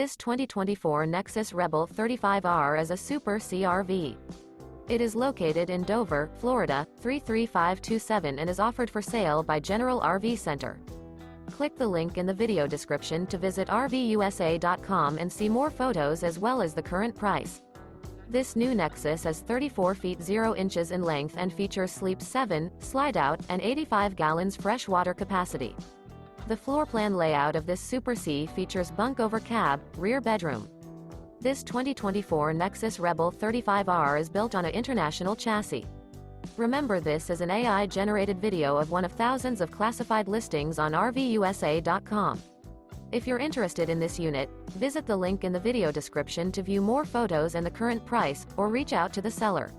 This 2024 Nexus Rebel 35R is a super CRV. It is located in Dover, Florida, 33527 and is offered for sale by General RV Center. Click the link in the video description to visit RVUSA.com and see more photos as well as the current price. This new Nexus is 34 feet 0 inches in length and features Sleep 7, Slideout, and 85 gallons fresh water capacity. The floor plan layout of this Super C features bunk over cab, rear bedroom. This 2024 Nexus Rebel 35R is built on an international chassis. Remember, this is an AI-generated video of one of thousands of classified listings on RVUSA.com. If you're interested in this unit, visit the link in the video description to view more photos and the current price, or reach out to the seller.